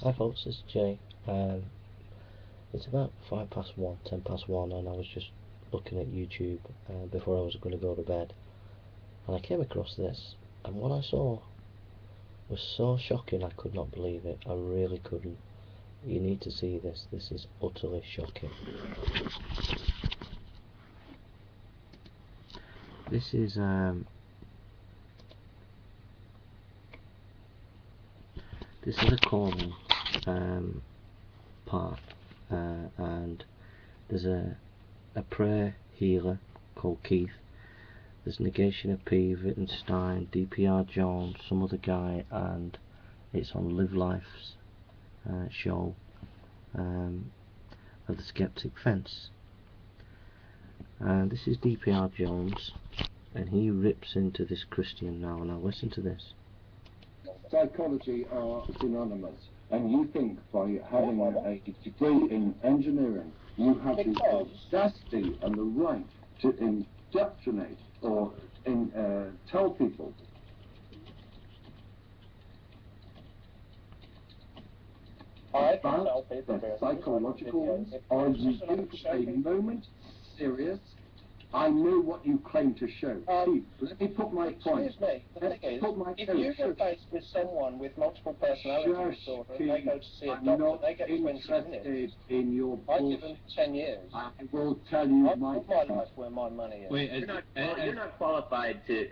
Hi folks, this is Jay. It's about 1, 10 past 1, and I was just looking at YouTube before I was going to go to bed, and I came across this, and what I saw was so shocking I could not believe it. I really couldn't. You need to see this. This is utterly shocking. This is a calling part, and there's a prayer healer called Keith. There's Negation of P, Wittgenstein, dprjones, some other guy, and it's on Live Life's show of the Skeptic Fence. And this is dprjones, and he rips into this Christian now. Now listen to this. Psychology are synonymous, and you think by having a degree in engineering you have the audacity and the right to indoctrinate or tell people about their psychological, are you for a moment serious? I know what you claim to show. Let me put my point. If you were faced with someone with multiple personality disorder and they go to see a doctor, they get 20 minutes. In your I give them 10 years. I will tell you I put my life where my money is. Wait, you're not qualified to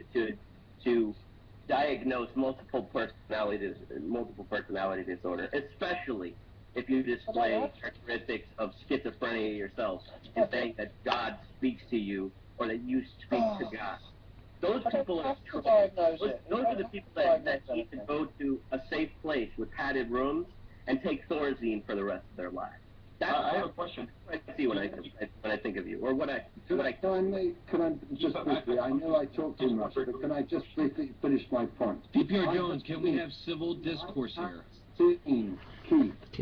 diagnose multiple personality disorder, especially if you display characteristics of schizophrenia yourself and saying that God speaks to you or that you speak to God. Those people are those are the people that need to go to a safe place with padded rooms and take Thorazine for the rest of their lives. I have a question. I see when I think of you, or what I. Can I just briefly? I know I talk too much, but can I just briefly finish my point? dprjones, can we have civil discourse here? Get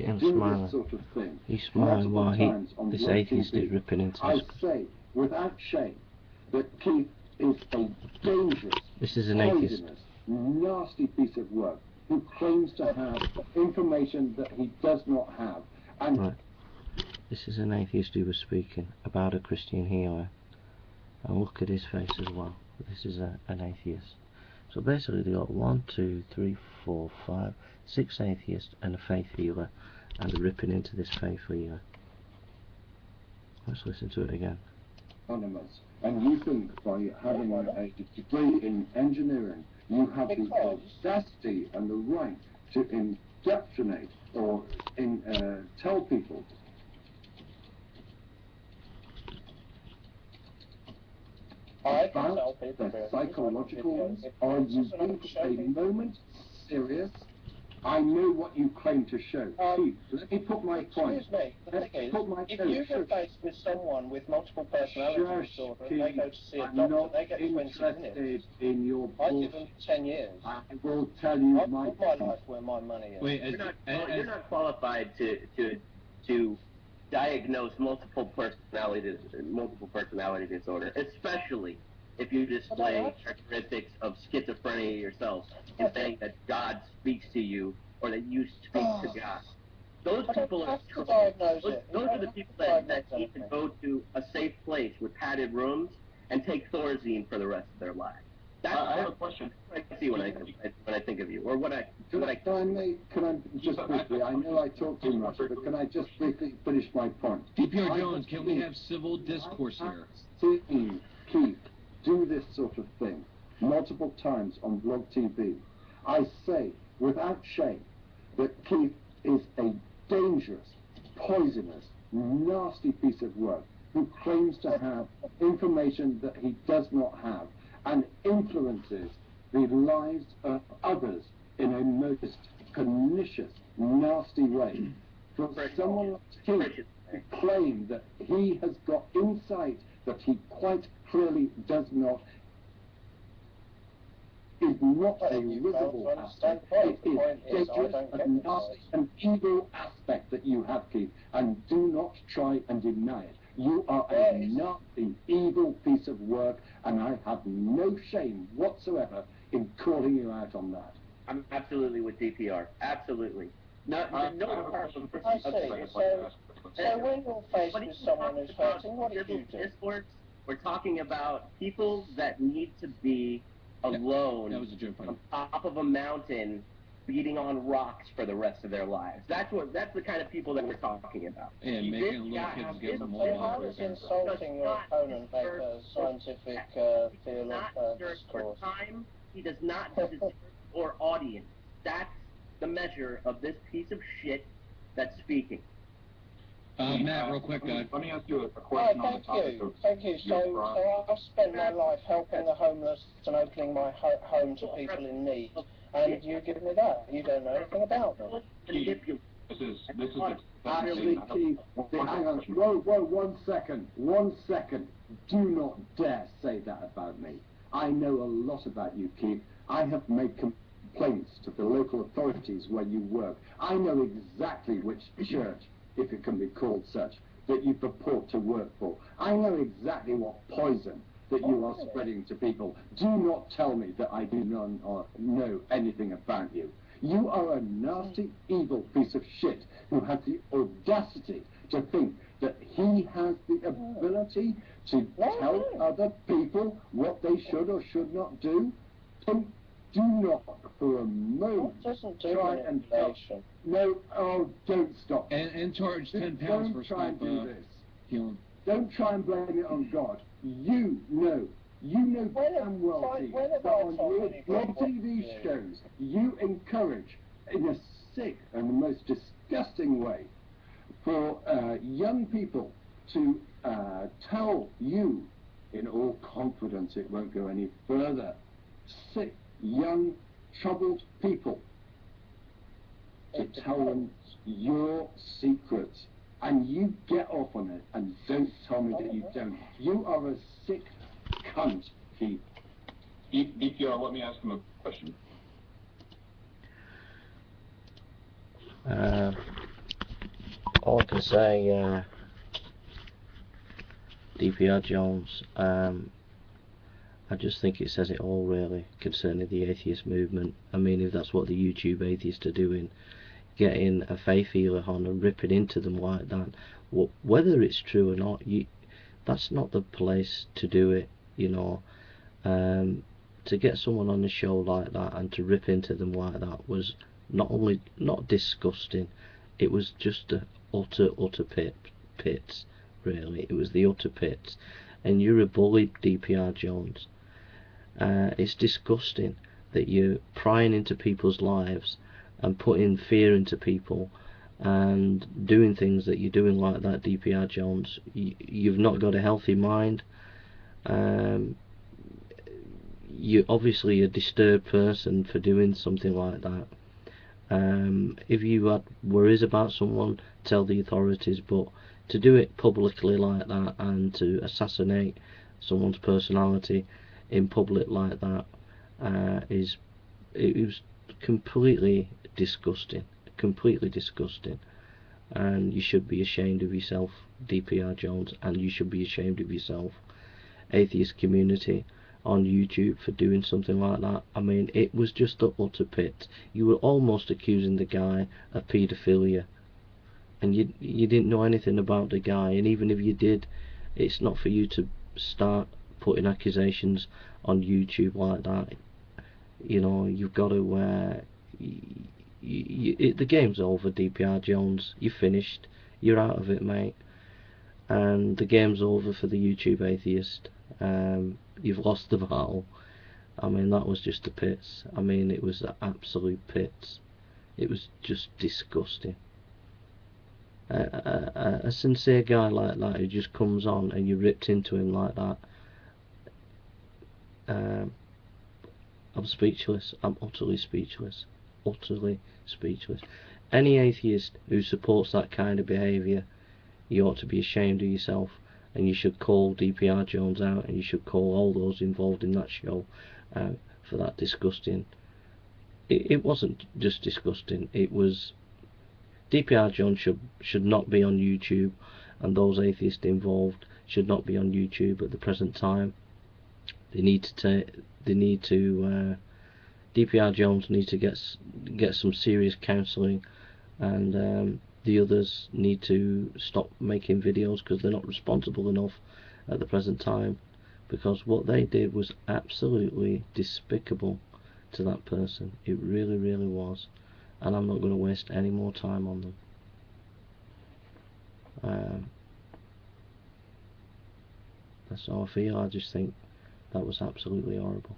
him smiling. Sort of thing. He's smiling while this atheist is ripping into I this. say without shame that Keith is a dangerous, This is an atheist. nasty piece of work who claims to have information that he does not have. And right. This is an atheist who was speaking about a Christian healer, and look at his face as well. This is an atheist. So basically they got 1, 2, 3, 4, 5, 6 atheists and a faith healer, and they're ripping into this faith healer. Let's listen to it again. Anonymous. And you think by having a degree in engineering you have the audacity and the right to indoctrinate or tell people about their psychological, are you for a moment serious? I know what you claim to show. Let me put my point. If you were faced with someone with multiple personality disorder and they go to see a doctor, they get 20 minutes. In your I give them 10 years. I will tell you I put my life where my money is. Wait, you're not qualified to diagnose multiple personality disorder, especially if you display characteristics of schizophrenia yourself and saying that God speaks to you or that you speak to God. Those people are those are the people that need to go to a safe place with padded rooms and take Thorazine for the rest of their lives. I have a question. I see when I think of you, or what I. Can I just briefly? I know I talk too much, but can I just briefly finish my point? dprjones, can we have civil discourse here? Seen Keith do this sort of thing multiple times on Blog TV. I say without shame that Keith is a dangerous, poisonous, nasty piece of work who claims to have information that he does not have and influences the lives of others in a most pernicious, nasty way. For someone like Keith to claim that he has got insight that he quite clearly does not, is not a risible aspect. It is dangerous and nasty, an evil aspect that you have, Keith, and do not try and deny it. You are a nasty, evil piece of work, and I have no shame whatsoever in calling you out on that. I'm absolutely with DPR. Absolutely. No person. I see. So when you're faced with someone who's hurting, what do you do? Discourse? We're talking about people that need to be alone that was a joke, on top of a mountain beating on rocks for the rest of their lives. That's the kind of people that we're talking about. And making little kids get So more how is insulting your opponent make a scientific theological discourse? Time, he does not deserve or audience. That's the measure of this piece of shit that's speaking. Matt, real quick, let me ask you a question on the topic of... Thank you. So I've spent my life helping the homeless and opening my home to people in need. And you give me that. You don't know anything about them. This is obviously Keith. Hang on. Whoa, 1 second. 1 second. Do not dare say that about me. I know a lot about you, Keith. I have made complaints to the local authorities where you work. I know exactly which church, if it can be called such, that you purport to work for. I know exactly what poison that you are spreading to people. Do not tell me that I do not know anything about you. You are a nasty, evil piece of shit who has the audacity to think that he has the ability to tell other people what they should or should not do. Do not for a moment try and stop. No, don't stop. And charge £10 for try and do this. Healing. Don't try and blame it on God. You know damn well, Steve, that on your blog TV shows, you encourage, in a sick and the most disgusting way, for young people to tell you, in all confidence it won't go any further, sick, young, troubled people, to tell them your secrets. And you get off on it, and don't tell me that you don't. You are a sick cunt, Keith. DPR, let me ask him a question. All I can say, DPR Jones, I just think it says it all really concerning the atheist movement. I mean, if that's what the YouTube atheists are doing, getting a faith healer on and ripping into them like that, whether it's true or not, that's not the place to do it, you know. To get someone on the show like that and to rip into them like that was not disgusting, it was just the utter pits, really. It was the utter pits. And you're a bully, DPR Jones. It's disgusting that you're prying into people's lives and putting fear into people and doing things that you're doing like that, DPR Jones. You've not got a healthy mind. You're obviously a disturbed person for doing something like that. If you had worries about someone, tell the authorities, but to do it publicly like that and to assassinate someone's personality in public like that, it was completely disgusting, and you should be ashamed of yourself, DPR Jones, and you should be ashamed of yourself, atheist community on YouTube, for doing something like that. I mean, it was just the utter pit. You were almost accusing the guy of paedophilia, and you didn't know anything about the guy, and even if you did, it's not for you to start putting accusations on YouTube like that. You know, you've got to the game's over, DPR Jones. You're finished. You're out of it, mate. And the game's over for the YouTube atheist. You've lost the battle. I mean, that was just the pits. I mean, it was the absolute pits. It was just disgusting. A sincere guy like that who just comes on and you ripped into him like that. I'm speechless. I'm utterly speechless. Any atheist who supports that kind of behaviour, you ought to be ashamed of yourself, and you should call DPR Jones out, and you should call all those involved in that show out for that disgusting. It wasn't just disgusting, it was. DPR Jones should not be on YouTube, and those atheists involved should not be on YouTube at the present time. DPR Jones needs to get some serious counselling and the others need to stop making videos because they're not responsible enough at the present time, because what they did was absolutely despicable to that person. It really, really was, and I'm not going to waste any more time on them. That's how I feel. I just think that was absolutely horrible.